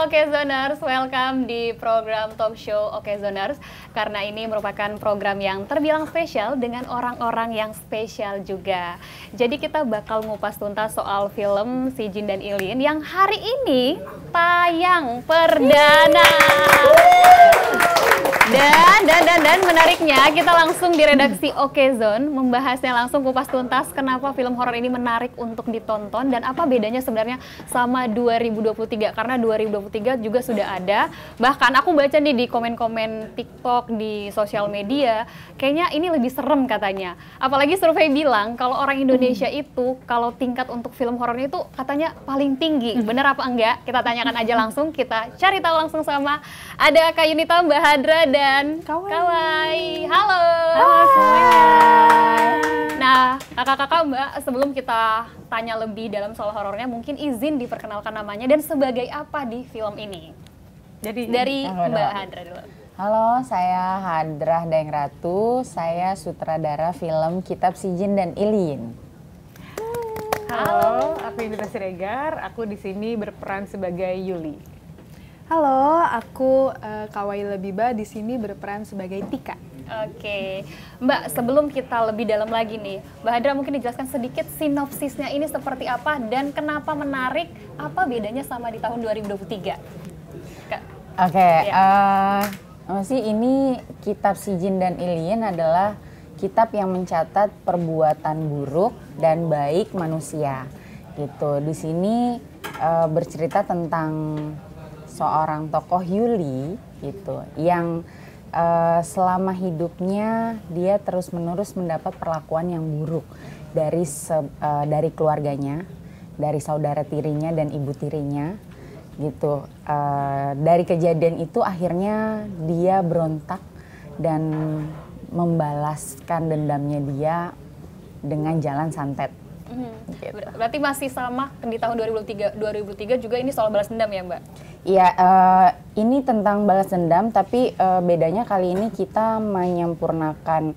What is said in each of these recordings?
Oke Zoners, welcome di program talk show Oke Zoners. Karena ini merupakan program yang terbilang spesial dengan orang-orang yang spesial juga. Jadi kita bakal ngupas tuntas soal film Si Jin dan Ilin yang hari ini tayang perdana. Dan menariknya kita langsung di redaksi Oke Zone membahasnya langsung kupas tuntas kenapa film horor ini menarik untuk ditonton dan apa bedanya sebenarnya sama 2023, karena 2023 juga sudah ada. Bahkan aku baca nih di komen-komen TikTok, di sosial media, kayaknya ini lebih serem katanya. Apalagi survei bilang kalau orang Indonesia itu kalau tingkat untuk film horornya itu katanya paling tinggi. Bener apa enggak? Kita tanyakan aja langsung, kita cari tahu langsung sama ada Kak Yunita, Mbak Hadra dan Kawai. Halo. Halo semuanya. Nah, kakak-kakak Mbak, sebelum kita tanya lebih dalam soal horornya, mungkin izin diperkenalkan namanya dan sebagai apa di film ini. Jadi dari Mbak Hadra dulu. Halo, saya Hadrah Daengratu. Saya sutradara film Kitab Si Jin dan Ilin. halo, aku Yunita Siregar. Aku di sini berperan sebagai Yuli. Halo, aku Kawai Lebiba, di sini berperan sebagai Tika. Oke, Mbak, sebelum kita lebih dalam lagi nih, Mbak Hadra mungkin dijelaskan sedikit sinopsisnya ini seperti apa dan kenapa menarik, apa bedanya sama di tahun 2023? Kak. Oke, ini Kitab Si Jin dan Ilin adalah kitab yang mencatat perbuatan buruk dan baik manusia. Gitu. Di sini bercerita tentang seorang tokoh Yuli gitu yang selama hidupnya dia terus-menerus mendapat perlakuan yang buruk dari keluarganya, dari saudara tirinya dan ibu tirinya gitu. Dari kejadian itu akhirnya dia berontak dan membalaskan dendamnya dia dengan jalan santet. Gitu. Berarti masih sama di tahun 2003 juga ini soal balas dendam ya Mbak? Iya, ini tentang balas dendam, tapi bedanya kali ini kita menyempurnakan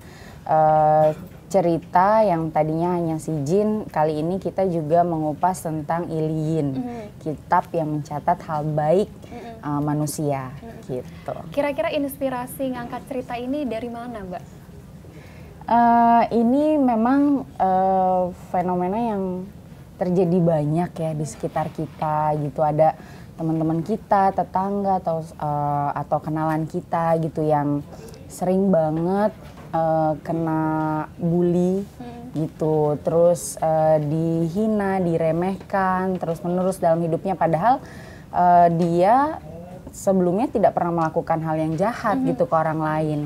cerita yang tadinya hanya si Jin. Kali ini kita juga mengupas tentang Ilin, kitab yang mencatat hal baik manusia. Gitu. Kira-kira inspirasi ngangkat cerita ini dari mana Mbak? Ini memang fenomena yang terjadi banyak ya di sekitar kita gitu. Ada teman-teman kita, tetangga atau kenalan kita gitu yang sering banget kena bully gitu, terus dihina, diremehkan terus-menerus dalam hidupnya, padahal dia sebelumnya tidak pernah melakukan hal yang jahat gitu ke orang lain.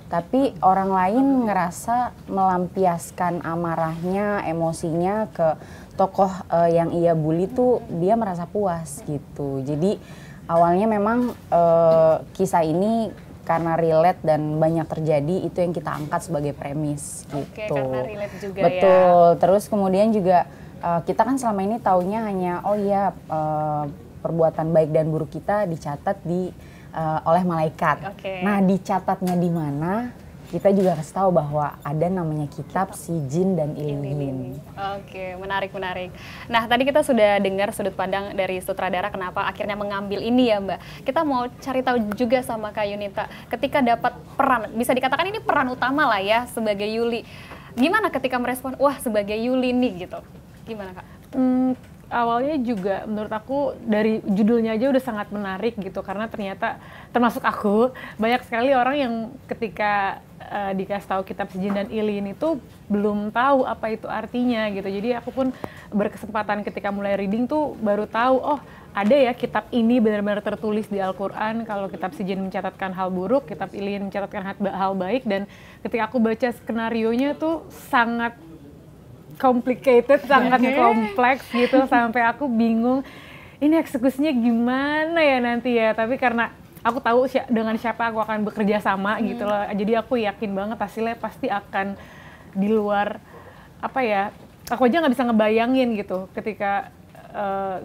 Tapi orang lain ngerasa melampiaskan amarahnya, emosinya ke tokoh yang ia bully tuh dia merasa puas gitu. Jadi awalnya memang kisah ini karena relate dan banyak terjadi, itu yang kita angkat sebagai premis gitu. Oke, karena relate juga. Betul. Ya. Terus kemudian juga kita kan selama ini taunya hanya perbuatan baik dan buruk kita dicatat oleh malaikat. Okay. Nah, dicatatnya di mana? Kita juga harus tahu bahwa ada namanya kitab Si Jin dan Ilin. Oke, menarik. Nah, tadi kita sudah dengar sudut pandang dari sutradara kenapa akhirnya mengambil ini ya Mbak. Kita mau cari tahu juga sama Kak Yunita, ketika dapat peran, bisa dikatakan ini peran utama lah ya sebagai Yuli. Gimana ketika merespon, wah sebagai Yuli nih gitu? Gimana Kak? Awalnya juga menurut aku dari judulnya aja udah sangat menarik gitu, karena ternyata termasuk aku banyak sekali orang yang ketika dikasih tahu kitab Si Jin dan Ilin itu belum tahu apa itu artinya gitu. Jadi aku pun berkesempatan ketika mulai reading tuh baru tahu, oh ada ya kitab ini benar-benar tertulis di Al-Quran. Kalau kitab Si Jin mencatatkan hal buruk, kitab Ilin mencatatkan hal baik. Dan ketika aku baca skenarionya tuh sangat complicated, sangat kompleks gitu, sampai aku bingung ini eksekusinya gimana ya nanti ya. Tapi karena aku tahu dengan siapa aku akan bekerja sama gitu loh, jadi aku yakin banget hasilnya pasti akan di luar apa ya, aku aja nggak bisa ngebayangin gitu ketika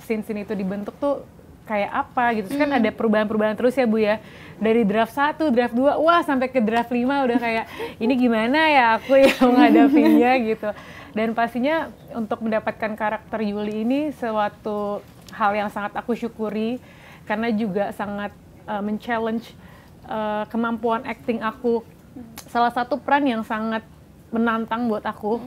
scene-scene itu dibentuk tuh kayak apa gitu. Terus kan ada perubahan-perubahan terus ya Bu ya, dari draft 1, draft 2, wah sampai ke draft 5 udah kayak ini gimana ya aku yang menghadapinya gitu. Dan pastinya untuk mendapatkan karakter Yuli ini suatu hal yang sangat aku syukuri, karena juga sangat men-challenge kemampuan acting aku. Salah satu peran yang sangat menantang buat aku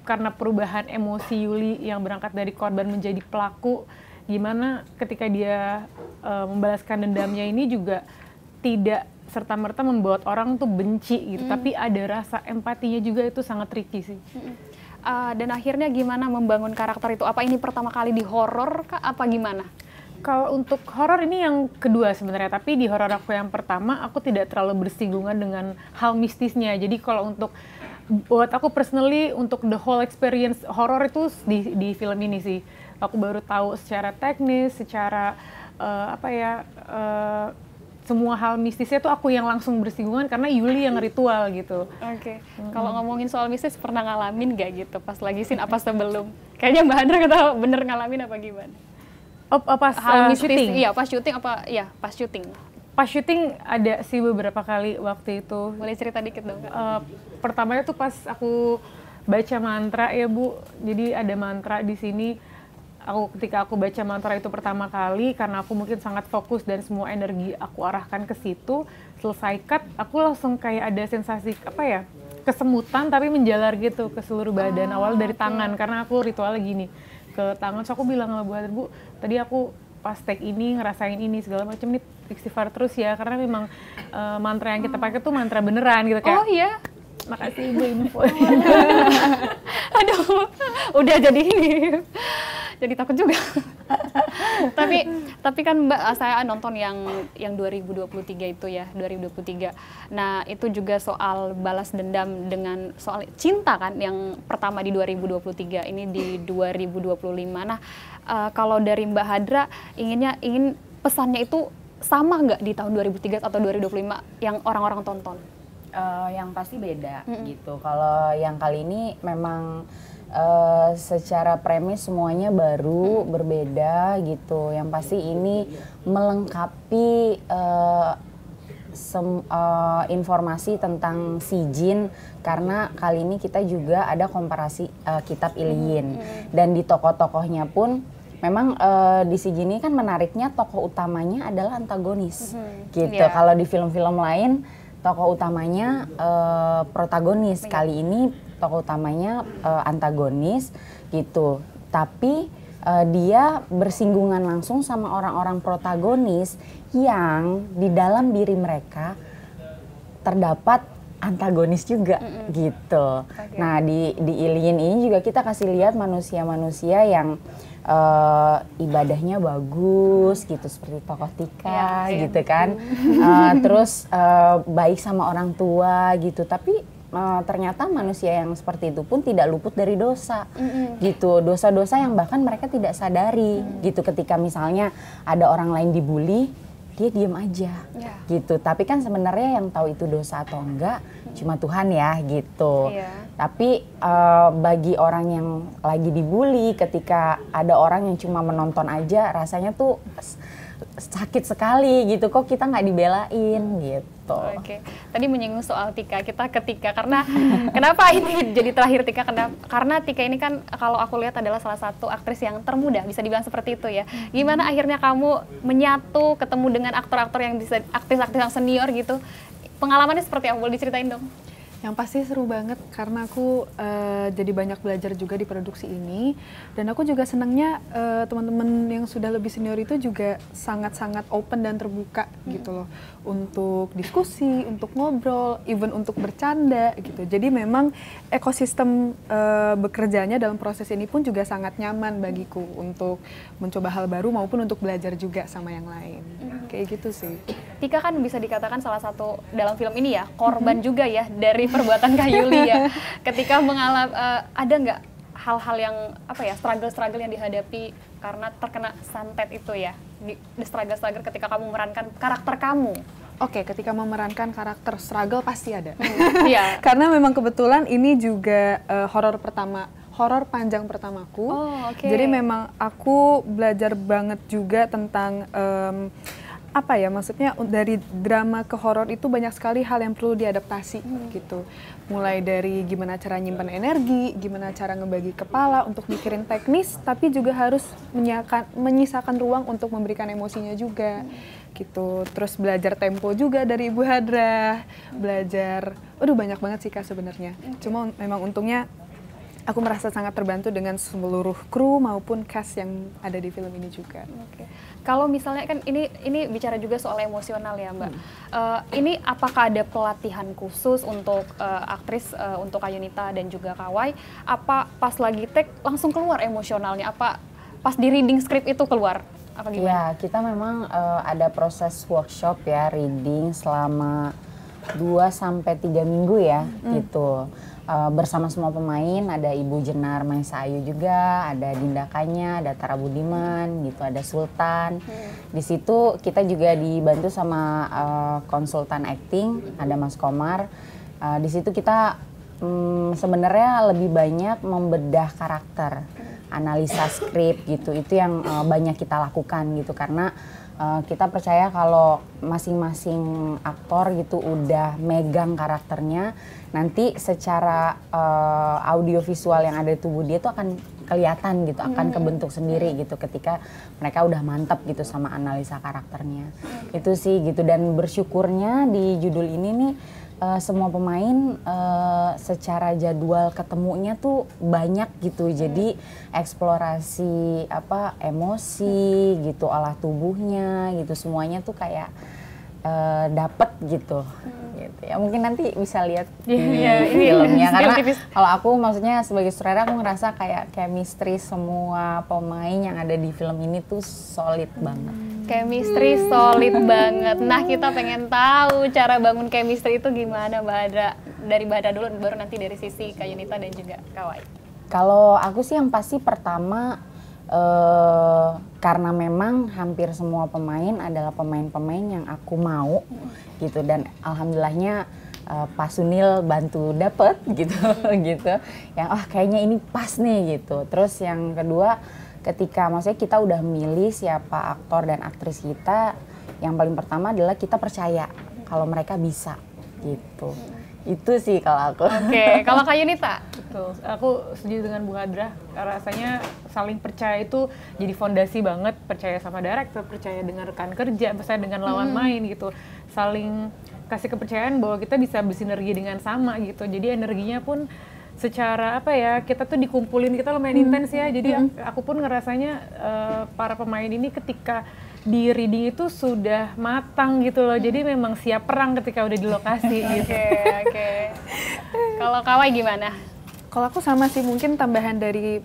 karena perubahan emosi Yuli yang berangkat dari korban menjadi pelaku, gimana ketika dia membalaskan dendamnya ini juga tidak serta-merta membuat orang tuh benci gitu, tapi ada rasa empatinya juga, itu sangat tricky sih. Dan akhirnya gimana membangun karakter itu? Apa ini pertama kali di horor kah? Apa gimana? Kalau untuk horor ini yang kedua sebenarnya, tapi di horor aku yang pertama aku tidak terlalu bersinggungan dengan hal mistisnya. Jadi kalau untuk buat aku personally, untuk the whole experience horor itu di film ini sih. Aku baru tahu secara teknis, secara semua hal mistisnya tuh aku yang langsung bersinggungan karena Yuli yang ritual gitu. Oke. Kalau ngomongin soal mistis, pernah ngalamin gak gitu pas lagi scene apa sebelum? Kayaknya Mbak Handra kata bener ngalamin apa gimana? Pas syuting? Iya, pas syuting apa? Iya, pas syuting. Pas syuting ada sih beberapa kali waktu itu. Boleh cerita dikit dong, Kak? Pertamanya tuh pas aku baca mantra ya Bu. Jadi ada mantra di sini. Ketika aku baca mantra itu pertama kali, karena aku mungkin sangat fokus dan semua energi aku arahkan ke situ, selesai cut, aku langsung kayak ada sensasi kesemutan tapi menjalar gitu ke seluruh badan. Awal dari tangan, karena aku ritualnya gini ke tangan. So aku bilang sama Bu, tadi aku pas take ini ngerasain ini segala macam, nih istighfar terus ya, karena memang mantra yang kita pakai tuh mantra beneran gitu kayak. Oh iya. Makasih Ibu info. Aduh, udah jadi ini. Jadi takut juga. tapi kan Mbak, saya nonton yang 2023 itu ya, 2023. Nah, itu juga soal balas dendam dengan soal cinta kan, yang pertama di 2023, ini di 2025. Nah, kalau dari Mbak Handra ingin pesannya itu sama nggak di tahun 2003 atau 2025 yang orang-orang tonton? Yang pasti beda gitu. Kalau yang kali ini memang secara premis semuanya baru, berbeda gitu. Yang pasti ini melengkapi informasi tentang si jin, karena kali ini kita juga ada komparasi kitab Iliyin. Dan di tokoh-tokohnya pun memang di si jin ini kan menariknya tokoh utamanya adalah antagonis gitu. Yeah. Kalau di film-film lain tokoh utamanya protagonis, kali ini tokoh utamanya antagonis gitu. Tapi dia bersinggungan langsung sama orang-orang protagonis yang di dalam diri mereka terdapat antagonis juga gitu. Nah, di Iliyin ini juga kita kasih lihat manusia-manusia yang ibadahnya bagus gitu, seperti tokoh Tika gitu kan. Terus baik sama orang tua gitu, tapi ternyata manusia yang seperti itu pun tidak luput dari dosa gitu. Dosa-dosa yang bahkan mereka tidak sadari gitu. Ketika misalnya ada orang lain dibully, dia diem aja gitu. Tapi kan sebenarnya yang tahu itu dosa atau enggak cuma Tuhan ya gitu. Tapi bagi orang yang lagi dibully, ketika ada orang yang cuma menonton aja, rasanya tuh sakit sekali gitu. Kok kita nggak dibelain gitu. Oke. Tadi menyinggung soal Tika, karena kenapa ini jadi terakhir Tika? Karena Tika ini kan kalau aku lihat adalah salah satu aktris yang termuda, bisa dibilang seperti itu ya. Gimana akhirnya kamu menyatu, ketemu dengan aktor-aktor yang bisa, aktris-aktris yang senior gitu? Pengalamannya seperti apa? Boleh diceritain dong? Yang pasti seru banget karena aku jadi banyak belajar juga di produksi ini, dan aku juga senangnya teman-teman yang sudah lebih senior itu juga sangat-sangat open dan terbuka gitu loh, untuk diskusi, untuk ngobrol, even untuk bercanda gitu. Jadi memang ekosistem bekerjanya dalam proses ini pun juga sangat nyaman bagiku untuk mencoba hal baru maupun untuk belajar juga sama yang lain. Kayak gitu sih. Tika kan bisa dikatakan salah satu dalam film ini ya, korban juga ya dari perbuatan Kak Yuli ya. Ketika mengalami, ada nggak hal-hal yang struggle-struggle yang dihadapi karena terkena santet itu ya? The struggle ketika kamu memerankan karakter kamu. Oke, ketika memerankan karakter struggle pasti ada. Iya. Karena memang kebetulan ini juga horor panjang pertamaku. Oh, oke. Jadi memang aku belajar banget juga tentang apa ya, maksudnya dari drama ke horor itu banyak sekali hal yang perlu diadaptasi gitu. Mulai dari gimana cara nyimpan energi, gimana cara ngebagi kepala untuk mikirin teknis, tapi juga harus menyisakan ruang untuk memberikan emosinya juga gitu. Terus belajar tempo juga dari Ibu Hadrah, belajar, banyak banget sih Kak sebenarnya. Cuma memang untungnya aku merasa sangat terbantu dengan seluruh kru maupun cast yang ada di film ini juga. Kalau misalnya kan ini bicara juga soal emosional ya Mbak. Ini apakah ada pelatihan khusus untuk aktris untuk Kayunita dan juga Kawai? Apa pas lagi take langsung keluar emosionalnya? Apa pas di reading script itu keluar? Apa gimana? Ya, kita memang ada proses workshop ya, reading selama 2-3 minggu ya gitu. Bersama semua pemain, ada Ibu Jenar Maesa Ayu juga, ada Dinda Kanya, ada Tara Budiman, gitu, ada Sultan. Di situ kita juga dibantu sama konsultan acting, ada Mas Komar. Di situ kita sebenarnya lebih banyak membedah karakter, analisa skrip gitu. Itu yang banyak kita lakukan gitu, karena kita percaya kalau masing-masing aktor gitu udah megang karakternya, nanti secara audiovisual yang ada di tubuh dia tuh akan kelihatan gitu, akan kebentuk sendiri gitu ketika mereka udah mantap gitu sama analisa karakternya. Itu sih gitu, dan bersyukurnya di judul ini nih semua pemain secara jadwal ketemunya tuh banyak gitu, jadi eksplorasi emosi gitu, olah tubuhnya gitu, semuanya tuh kayak dapet gitu. Gitu ya, mungkin nanti bisa lihat di filmnya, karena kalau aku maksudnya sebagai sutradara aku ngerasa kayak chemistry semua pemain yang ada di film ini tuh solid banget. Chemistry solid banget. Nah, kita pengen tahu cara bangun chemistry itu gimana Mbak Hadrah? Dari Mbak Hadrah dulu, baru nanti dari sisi Kayunita dan juga Kawai. Kalau aku sih yang pasti pertama, karena memang hampir semua pemain adalah pemain-pemain yang aku mau gitu, dan alhamdulillahnya Pak Sunil bantu dapet gitu gitu, yang kayaknya ini pas nih gitu. Terus yang kedua, ketika maksudnya kita udah milih siapa aktor dan aktris kita, yang paling pertama adalah kita percaya kalau mereka bisa gitu. Itu sih kalau aku. Oke, kalau Kayunita? Betul, aku setuju dengan Bu Hadrah. Rasanya saling percaya itu jadi fondasi banget. Percaya sama director, percaya dengan rekan kerja, percaya dengan lawan main gitu. Saling kasih kepercayaan bahwa kita bisa bersinergi dengan sama gitu. Jadi energinya pun secara kita tuh dikumpulin, kita lumayan intens ya. Jadi aku pun ngerasanya para pemain ini ketika di reading itu sudah matang gitu loh. Jadi memang siap perang ketika udah di lokasi gitu. Oke. Kalau Kawai gimana? Kalau aku sama sih, mungkin tambahan dari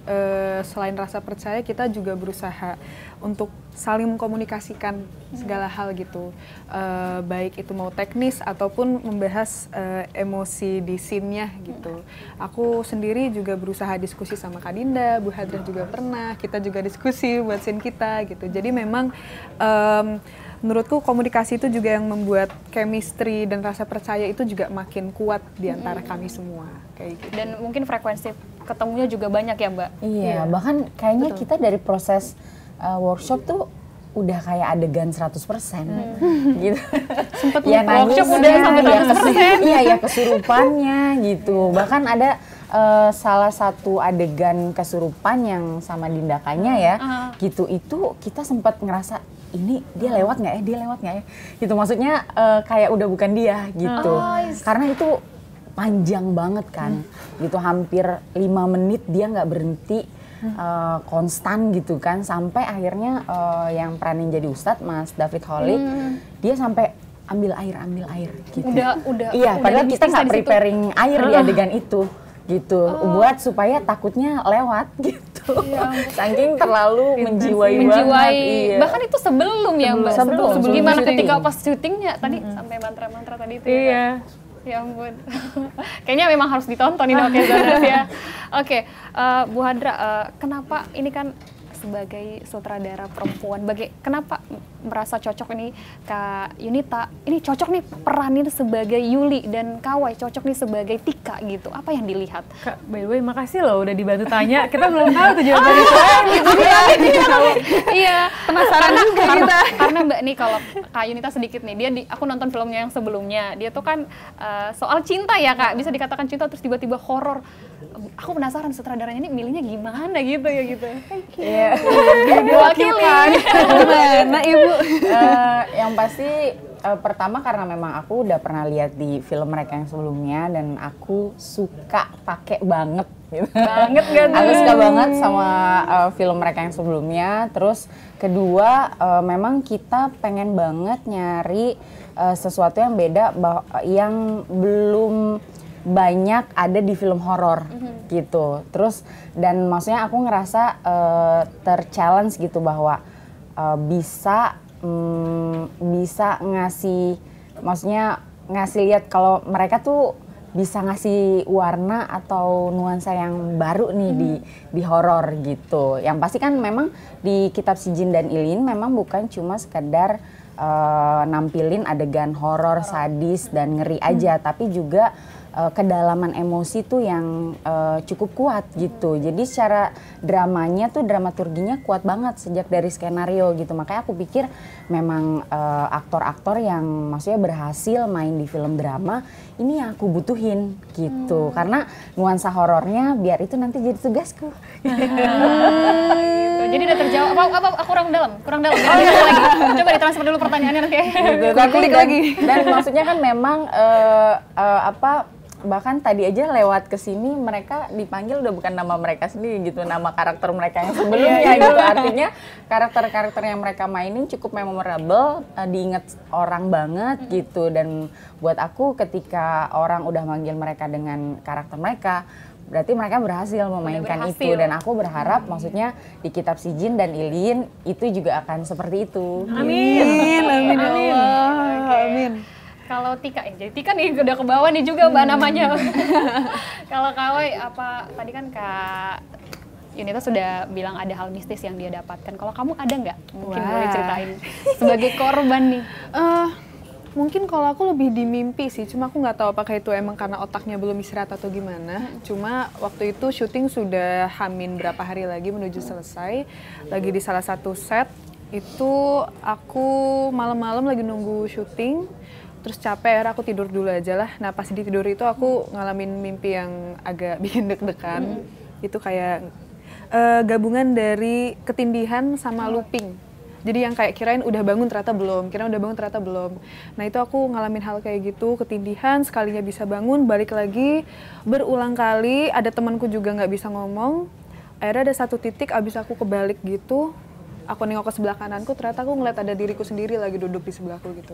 selain rasa percaya, kita juga berusaha untuk saling mengkomunikasikan segala hal gitu, baik itu mau teknis ataupun membahas emosi di scene-nya gitu. Aku sendiri juga berusaha diskusi sama Kak Dinda, Bu Hadrah juga pernah, kita juga diskusi buat scene kita gitu. Jadi memang menurutku komunikasi itu juga yang membuat chemistry dan rasa percaya itu juga makin kuat di antara kami semua kayak gitu. Dan mungkin frekuensi ketemunya juga banyak ya Mbak? Iya, bahkan kayaknya kita dari proses workshop tuh udah kayak adegan 100% gitu. Sempet ya, workshop udah sampai 100%. Iya, kesurupannya gitu. Bahkan ada salah satu adegan kesurupan yang sama Dinda Kanya ya, gitu, itu kita sempat ngerasa ini dia lewat nggak ya, gitu, maksudnya kayak udah bukan dia gitu, karena itu panjang banget kan, gitu, hampir 5 menit dia nggak berhenti, konstan gitu kan, sampai akhirnya yang peranin jadi Ustadz Mas David Holik, dia sampai ambil air gitu. Udah. Iya, padahal kita nggak preparing air di adegan itu. Gitu, buat supaya takutnya lewat gitu. Saking terlalu menjiwai banget. Iya. Bahkan itu sebelum ya Mbak? Sebelum Gimana syuting. ketika pas syutingnya tadi sampai mantra-mantra tadi itu? Iya. Ya ampun. Kayaknya memang harus ditonton ini Okezoners ya. Oke, Bu Hadrah, kenapa ini kan sebagai sutradara perempuan, kenapa merasa cocok ini Kak Yunita, ini cocok nih peranin sebagai Yuli dan Kawai cocok nih sebagai Tika gitu. Apa yang dilihat? Kak, by the way, makasih loh udah dibantu tanya. Kita belum tahu tuh jawaban itu. Iya, Penasaran juga kita. Karena Mbak nih kalau Kak Yunita sedikit nih, aku nonton filmnya yang sebelumnya, dia tuh kan soal cinta ya Kak, bisa dikatakan cinta terus tiba-tiba horor. Aku penasaran sutradaranya ini milihnya gimana gitu ya gitu. Iya. Diwakilkan. Gimana Ibu? Yang pasti pertama karena memang aku udah pernah lihat di film mereka yang sebelumnya dan aku suka pakai banget gitu. Banget gak tuh? Aku suka banget sama film mereka yang sebelumnya. Terus kedua memang kita pengen banget nyari sesuatu yang beda yang belum banyak ada di film horor gitu. Terus dan maksudnya aku ngerasa ter-challenge gitu bahwa bisa ngasih, maksudnya ngasih lihat kalau mereka tuh bisa ngasih warna atau nuansa yang baru nih di horor gitu. Yang pasti kan memang di Kitab Si Jin dan Ilin memang bukan cuma sekedar nampilin adegan horor, sadis dan ngeri aja, tapi juga kedalaman emosi tuh yang cukup kuat gitu. Jadi secara dramanya tuh dramaturginya kuat banget sejak dari skenario gitu. Makanya aku pikir memang aktor-aktor yang maksudnya berhasil main di film drama ini yang aku butuhin gitu. Karena nuansa horornya biar itu nanti jadi tugasku. Gitu. Jadi udah terjawab. Apa kurang dalam? Lagi. Coba ditransfer dulu pertanyaannya nanti. Gitu. Dan maksudnya kan memang bahkan tadi aja lewat ke sini mereka dipanggil udah bukan nama mereka sendiri gitu, nama karakter mereka yang sebelumnya gitu. Artinya karakter-karakter yang mereka mainin cukup memorable, diinget orang banget gitu. Dan buat aku ketika orang udah manggil mereka dengan karakter mereka, berarti mereka berhasil memainkan itu. Dan aku berharap maksudnya di Kitab Si Jin dan Ilin itu juga akan seperti itu. Amin. Amin ya Allah. Amin. Kalau Tika, jadi Tika nih udah ke bawah nih juga Mbak namanya. Kalau Kawai, apa tadi kan Kak Yunita sudah bilang ada hal mistis yang dia dapatkan. Kalau kamu ada nggak? Mungkin boleh ceritain sebagai korban nih. Mungkin kalau aku lebih di mimpi sih, cuma aku nggak tahu apakah itu emang karena otaknya belum istirahat atau gimana. Cuma waktu itu syuting sudah hamin berapa hari lagi menuju selesai, lagi di salah satu set, itu aku malam-malam lagi nunggu syuting, terus capek, akhirnya aku tidur dulu aja lah. Nah pas di tidur itu aku ngalamin mimpi yang agak bikin deg-degan. Itu kayak gabungan dari ketindihan sama looping. Jadi yang kayak kirain udah bangun ternyata belum, Nah itu aku ngalamin hal kayak gitu, ketindihan, sekalinya bisa bangun, balik lagi, berulang kali, ada temanku juga nggak bisa ngomong. Akhirnya ada satu titik abis aku kebalik gitu, aku nengok ke sebelah kananku, ternyata aku ngeliat ada diriku sendiri lagi duduk di sebelahku gitu.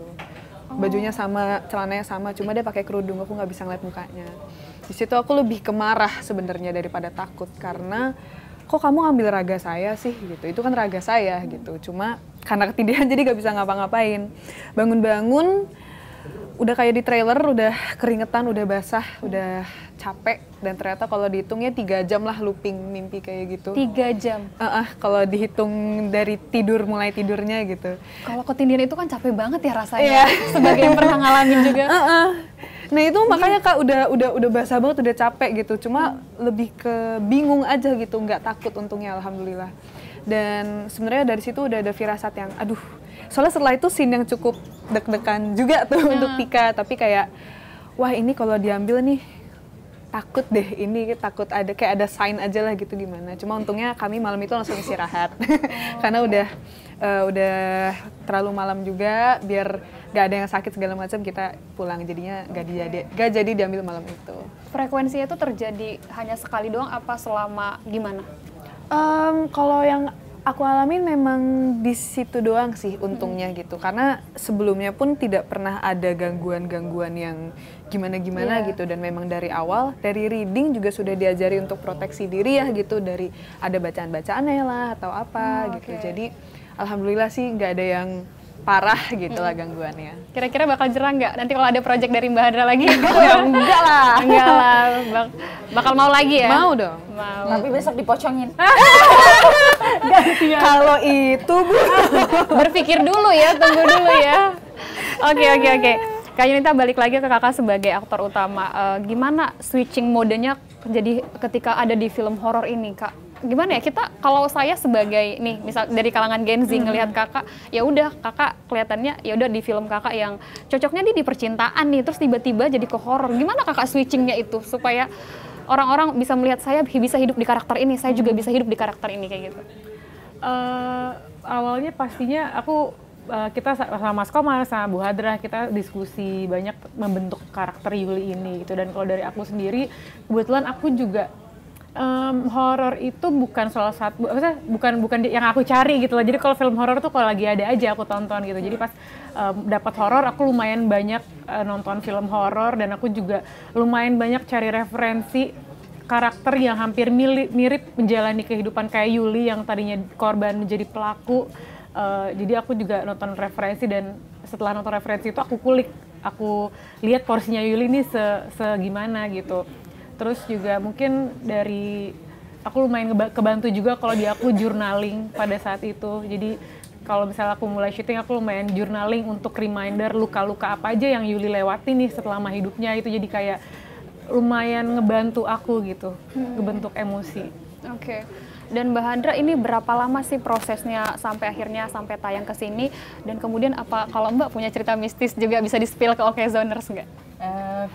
Bajunya sama, celananya sama, cuma dia pakai kerudung, aku nggak bisa ngeliat mukanya. Di situ aku lebih kemarah sebenarnya daripada takut, karena kok kamu ambil raga saya sih gitu, itu kan raga saya gitu, cuma karena ketindihan jadi gak bisa ngapa-ngapain. Bangun-bangun udah kayak di trailer, udah keringetan, udah basah, udah capek, dan ternyata kalau dihitungnya 3 jam lah looping mimpi kayak gitu. 3 jam? Kalau dihitung dari mulai tidurnya gitu. Kalau ketindihan itu kan capek banget ya rasanya, sebagai yang pernah ngalamin juga. Nah itu makanya Kak udah basah banget, udah capek gitu. Cuma lebih ke bingung aja gitu, nggak takut untungnya alhamdulillah. Dan sebenarnya dari situ udah ada firasat yang aduh. Soalnya setelah itu scene yang cukup deg-degan juga tuh untuk Tika, tapi kayak wah ini kalau diambil nih takut deh, ini takut ada kayak ada sign aja lah gitu gimana. Cuma untungnya kami malam itu langsung istirahat. Karena udah terlalu malam juga, biar gak ada yang sakit segala macam, kita pulang, jadinya gak jadi diambil malam itu. Frekuensinya itu terjadi hanya sekali doang apa selama gimana? Kalau yang aku alamin memang di situ doang sih untungnya gitu, karena sebelumnya pun tidak pernah ada gangguan-gangguan yang gimana-gimana gitu, dan memang dari awal, dari reading juga sudah diajari untuk proteksi diri ya gitu, dari ada bacaan-bacaannya lah atau apa gitu. Jadi alhamdulillah sih nggak ada yang parah gitu lah gangguannya. Kira-kira bakal jerah nggak? Nanti kalau ada project dari Mbak Hadra lagi? Enggak lah. Enggak lah, bakal mau lagi ya? Mau dong. Mau. Tapi besok dipocongin. Kalau itu Bu, Berpikir dulu ya, tunggu dulu ya. Oke. Kak Yunita balik lagi ke kakak sebagai aktor utama. Gimana switching modenya jadi ketika ada di film horor ini, Kak? Gimana ya, kita kalau saya sebagai nih misal dari kalangan Gen Z ngelihat kakak, ya udah kakak kelihatannya ya udah di film kakak yang cocoknya di percintaan nih, terus tiba-tiba jadi ke horor. Gimana kakak switchingnya itu supaya orang-orang bisa melihat saya bisa hidup di karakter ini, saya juga bisa hidup di karakter ini kayak gitu? Awalnya pastinya kita sama Mas Komar, sama Bu Hadra, kita diskusi banyak membentuk karakter Yuli ini gitu. Dan kalau dari aku sendiri, kebetulan aku juga horor itu bukan salah satu, bukan yang aku cari gitu loh. Jadi kalau film horor tuh kalau lagi ada aja aku tonton gitu. Jadi pas dapat horor aku lumayan banyak nonton film horor, dan aku juga lumayan banyak cari referensi karakter yang hampir mirip menjalani kehidupan kayak Yuli yang tadinya korban menjadi pelaku. Jadi aku juga nonton referensi, dan setelah nonton referensi itu aku kulik, aku lihat porsinya Yuli ini segimana gitu. Terus juga mungkin dari aku lumayan kebantu juga kalau di aku journaling pada saat itu. Jadi kalau misalnya aku mulai syuting, aku lumayan journaling untuk reminder luka-luka apa aja yang Yuli lewati nih selama hidupnya itu. Jadi kayak lumayan ngebantu aku gitu, ngebentuk emosi. Oke. Dan Mbak Hadra, ini berapa lama sih prosesnya sampai akhirnya sampai tayang ke sini? Dan kemudian apa kalau Mbak punya cerita mistis juga bisa di-spill ke Okezoners nggak?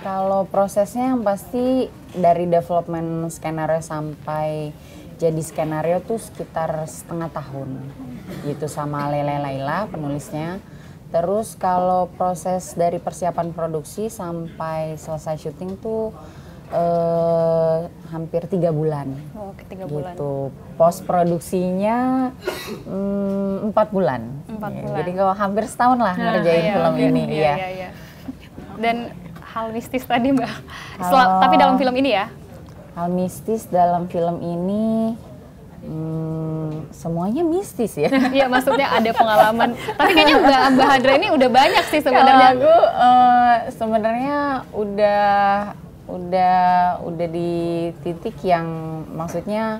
Kalau prosesnya yang pasti dari development skenario sampai jadi skenario tuh sekitar setengah tahun gitu sama Lele Laila penulisnya. Terus kalau proses dari persiapan produksi sampai selesai syuting tuh hampir 3 bulan. Oh, 3 bulan. Gitu. Post produksinya 4 bulan. 4 bulan. Jadi kalau hampir setahun lah ngerjain film ini. Iya. Dan hal mistis tadi Mbak, tapi dalam film ini ya? Hal mistis dalam film ini semuanya mistis ya. Iya, maksudnya ada pengalaman. Tapi kayaknya Mbak Hadra ini udah banyak sih sebenarnya. Kalau aku sebenarnya udah di titik yang maksudnya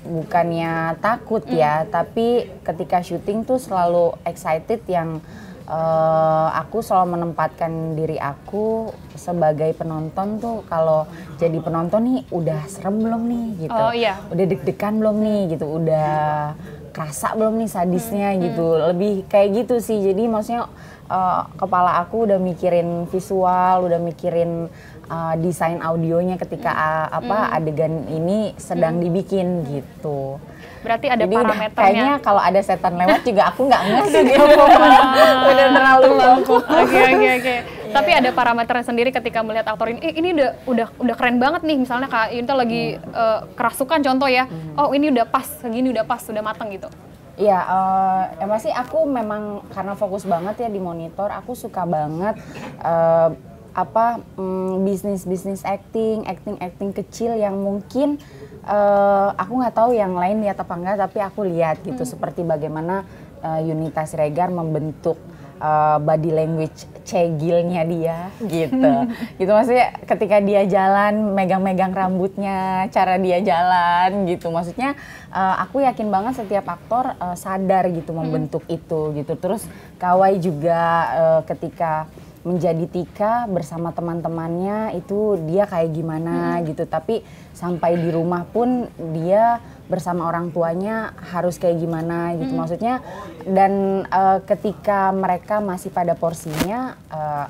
bukannya takut ya, tapi ketika syuting tuh selalu excited yang aku selalu menempatkan diri aku sebagai penonton tuh, kalau jadi penonton nih udah serem belum nih gitu, udah deg-degan belum nih gitu, udah kerasa belum nih sadisnya gitu, lebih kayak gitu sih. Jadi maksudnya kepala aku udah mikirin visual, udah mikirin desain audionya ketika adegan ini sedang dibikin gitu. Berarti ada jadi parameternya. Kayaknya kalau ada setan lewat juga aku nggak ngerti gitu. Udah terlalu lengkap. Oke. Tapi ada parameternya sendiri ketika melihat aktor ini udah keren banget nih. Misalnya Kak Yunita lagi kerasukan contoh ya. Oh ini udah pas, segini udah pas, udah mateng gitu. Iya, yang pasti aku memang karena fokus banget ya di monitor, aku suka banget bisnis acting kecil yang mungkin aku nggak tahu yang lain lihat apa enggak, tapi aku lihat gitu, seperti bagaimana Yunita Siregar membentuk body language cegilnya dia gitu. Gitu maksudnya ketika dia jalan megang-megang rambutnya, cara dia jalan gitu. Maksudnya aku yakin banget setiap aktor sadar gitu membentuk itu gitu. Terus Kawai juga ketika menjadi Tika bersama teman-temannya itu dia kayak gimana gitu, tapi sampai di rumah pun dia bersama orang tuanya harus kayak gimana gitu maksudnya. Dan ketika mereka masih pada porsinya,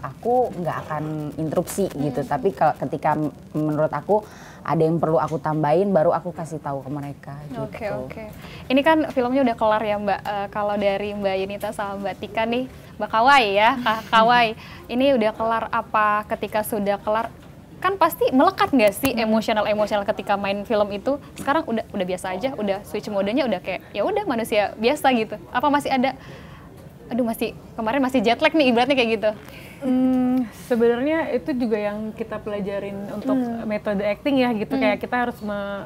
aku nggak akan interupsi gitu, tapi ketika menurut aku ada yang perlu aku tambahin, baru aku kasih tahu ke mereka gitu. Oke. Ini kan filmnya udah kelar ya Mbak. Kalau dari Mbak Yunita sama Mbak Tika nih, Mbak Kawai ya, Kak Kawai, ini udah kelar apa? Ketika sudah kelar, kan pasti melekat nggak sih emosional ketika main film itu? Sekarang udah biasa aja, udah switch modenya udah kayak ya udah manusia biasa gitu. Apa masih ada? Aduh kemarin masih jet lag nih ibaratnya kayak gitu. Sebenarnya itu juga yang kita pelajarin untuk metode acting ya gitu, kayak kita harus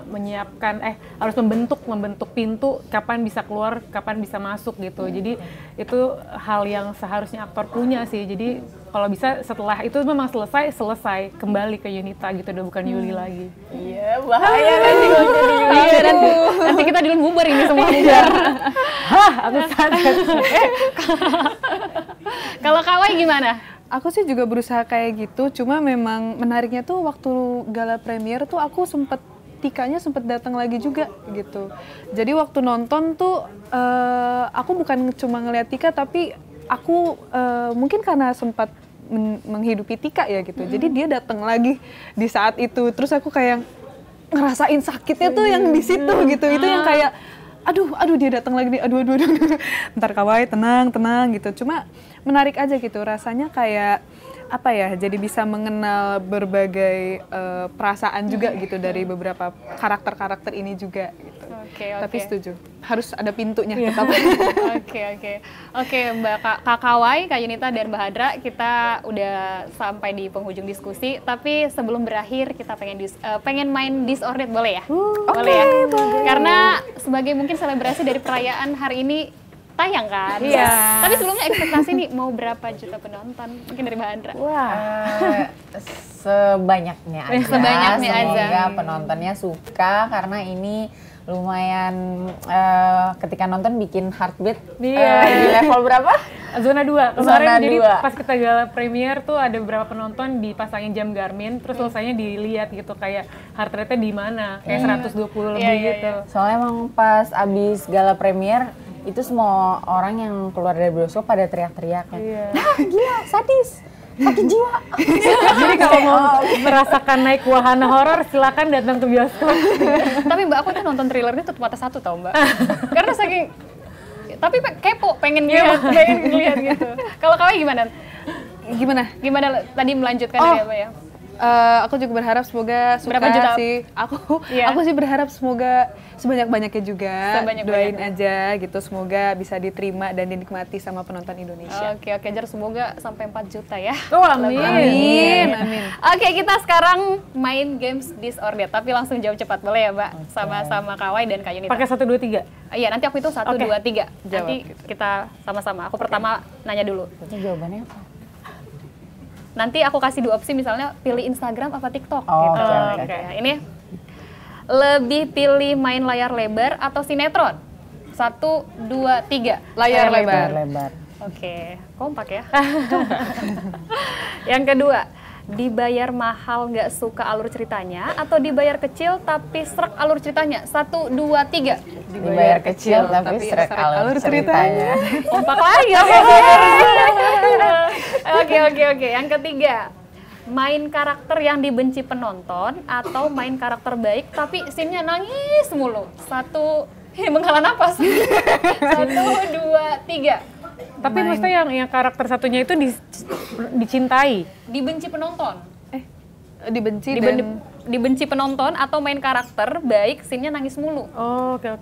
menyiapkan harus membentuk pintu kapan bisa keluar, kapan bisa masuk gitu. Jadi itu hal yang seharusnya aktor punya sih. Jadi kalau bisa setelah itu memang selesai kembali ke Yunita gitu, udah bukan Yuli lagi. Iya, bahaya nanti kalau jadi Yuli. Iya, nanti kita dulu bubar ini semua bubar. Hah, aku sadar. Kalau Kawai gimana? Aku sih juga berusaha kayak gitu, cuma memang menariknya tuh waktu gala premier tuh aku Tikanya sempet datang lagi juga gitu. Jadi waktu nonton tuh aku bukan cuma ngeliat Tika, tapi aku mungkin karena sempat menghidupi Tika ya gitu. Jadi dia datang lagi di saat itu, terus aku kayak ngerasain sakitnya tuh yang di situ gitu. Itu yang kayak aduh dia datang lagi nih, aduh. Bentar Kawai, tenang gitu. Cuma menarik aja gitu, rasanya kayak apa ya, jadi bisa mengenal berbagai perasaan juga gitu dari beberapa karakter-karakter ini juga gitu. Tapi setuju, harus ada pintunya tetap. Oke, Mbak Kak Kawai, Kak Yunita, dan Mbak Hadra, kita udah sampai di penghujung diskusi. Tapi sebelum berakhir, kita pengen main Disordered, boleh ya? Boleh ya? Karena sebagai mungkin selebrasi dari perayaan hari ini tayang kan? Iya. Tapi sebelumnya ekspektasi nih, mau berapa juta penonton? Mungkin dari Mbak Hadra. Wah. Sebanyaknya aja. Sebanyaknya aja. Semoga penontonnya suka, karena ini lumayan ketika nonton bikin heartbeat di level berapa? Zona 2. Kemarin Zona jadi 2. pas kita gala premier tuh ada beberapa penonton dipasangin jam Garmin, terus selesainya dilihat gitu kayak heart rate-nya di mana, kayak 120 lebih gitu. Soalnya emang pas abis gala premier itu semua orang yang keluar dari bioskop pada teriak-teriak kan. Nah, gila, sadis, sakit jiwa. Jadi kalau mau merasakan naik wahana horor, silakan datang ke bioskop. Tapi Mbak, aku tuh nonton thrillernya tutup mata satu tau Mbak. Karena saking, tapi kepo, pengen lihat gitu. Kalau Kawai gimana? Gimana tadi melanjutkan dari apa ya? Aku juga berharap semoga suka berapa juta? sih. Aku sih berharap semoga sebanyak-banyaknya juga. Doain aja gitu, semoga bisa diterima dan dinikmati sama penonton Indonesia. Oke, Jar, semoga sampai 4 juta ya. Oh, amin. Oke, kita sekarang main games Disordered, tapi langsung jawab cepat, boleh ya Mbak? Sama Kawai dan Kak Yunita. Pakai 1, 2, 3. Iya, nanti aku hitung 1, 2, 3. Nanti kita sama-sama. Aku pertama nanya dulu. Itu jawabannya apa? Nanti aku kasih 2 opsi, misalnya pilih Instagram apa TikTok Oh, gitu. oke. Ini lebih pilih main layar lebar atau sinetron? 1, 2, 3. Layar lebar. Oke, kompak ya. Yang kedua, dibayar mahal nggak suka alur ceritanya atau dibayar kecil tapi serak alur ceritanya? 1, 2, 3. Dibayar kecil tapi serak alur ceritanya. Kompak lagi. Oke. Yang ketiga, main karakter yang dibenci penonton atau main karakter baik tapi scene-nya nangis mulu? 1, menghela napas. 1, 2, 3. Tapi maksudnya yang karakter satunya itu dicintai. Dibenci penonton. Dibenci penonton atau main karakter baik, scene-nya nangis mulu. Oh, oke.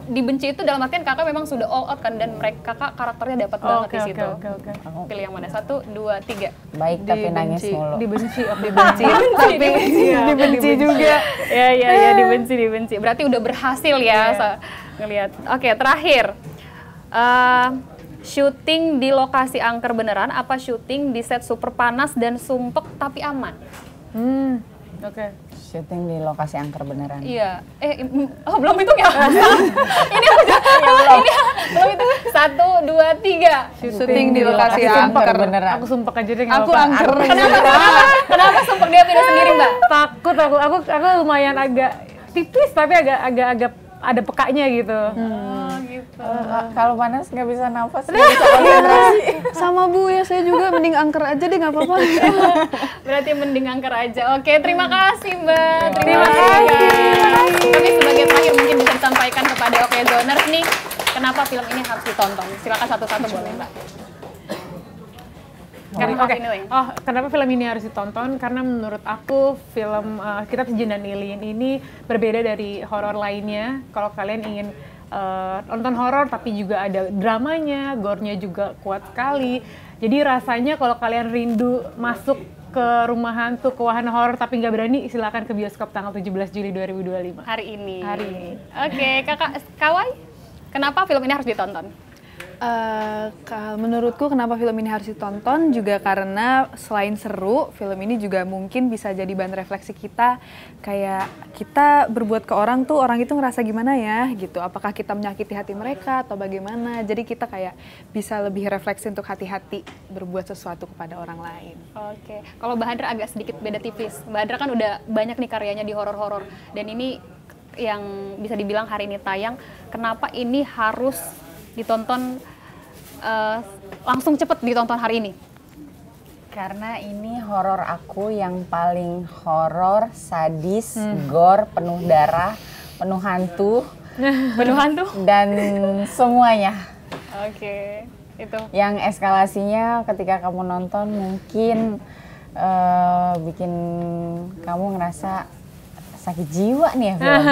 Dibenci itu dalam artian kakak memang sudah all out kan, dan kakak karakternya dapat banget di situ. Oke. Pilih yang mana? 1, 2, 3. Baik tapi nangis mulu. Dibenci. Dibenci juga. Ya, dibenci. Berarti udah berhasil ya ngelihat. Oke, terakhir. Syuting di lokasi angker beneran apa syuting di set super panas dan sumpek tapi aman? Oke. Syuting di lokasi angker beneran. Iya. Belum hitung ya? Ini belum hitung. 1, 2, 3. Syuting di lokasi angker beneran. Aku sumpek aja deh. Aku angker. Kenapa sumpek dia pilih sendiri, Mbak? Takut aku lumayan agak tipis tapi agak ada pekanya gitu. Kalau panas nggak bisa nafas, nggak bisa konsentrasi. Sama Bu ya, saya juga mending angker aja deh, nggak apa-apa. Berarti mending angker aja. Oke, terima kasih Mbak. Terima kasih. Tapi sebagai terakhir mungkin bisa disampaikan kepada Oke Zoners nih, kenapa film ini harus ditonton? Silakan satu-satu boleh Mbak. Kenapa film ini harus ditonton? Karena menurut aku film Kitab Sejen dan Lilin ini berbeda dari horor lainnya. Kalau kalian ingin nonton horor tapi juga ada dramanya, gore-nya juga kuat sekali. Jadi rasanya kalau kalian rindu masuk ke rumah hantu, ke wahana horor tapi nggak berani, silakan ke bioskop tanggal 17 Juli 2025. Hari ini. Hari ini. Oke, Kakak Kawai, kenapa film ini harus ditonton? Menurutku kenapa film ini harus ditonton juga karena selain seru, film ini juga mungkin bisa jadi bahan refleksi kita, kayak kita berbuat ke orang tuh, orang itu ngerasa gimana ya gitu, apakah kita menyakiti hati mereka atau bagaimana. Jadi kita kayak bisa lebih refleksi untuk hati-hati berbuat sesuatu kepada orang lain. Oke, kalau Mbak Hadra agak sedikit beda tipis. Mbak Hadra kan udah banyak nih karyanya di horor-horor, dan ini yang bisa dibilang hari ini tayang. Kenapa ini harus ditonton langsung cepet ditonton hari ini? Karena ini horor aku yang paling horor, sadis, gore, penuh darah, penuh hantu, Penuh hantu? dan semuanya. Oke, itu. Yang eskalasinya ketika kamu nonton mungkin bikin kamu ngerasa sakit jiwa nih ya film.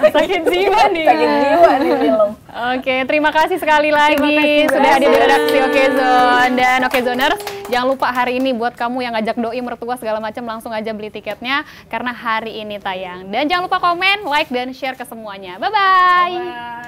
Sakit jiwa nih. Sakit jiwa nih film. Oke, terima kasih sekali lagi kasih, sudah hadir di redaksi Okezone. Dan Okezoners, jangan lupa hari ini buat kamu yang ngajak doi, mertua segala macam, langsung aja beli tiketnya karena hari ini tayang. Dan jangan lupa komen, like, dan share ke semuanya. Bye-bye.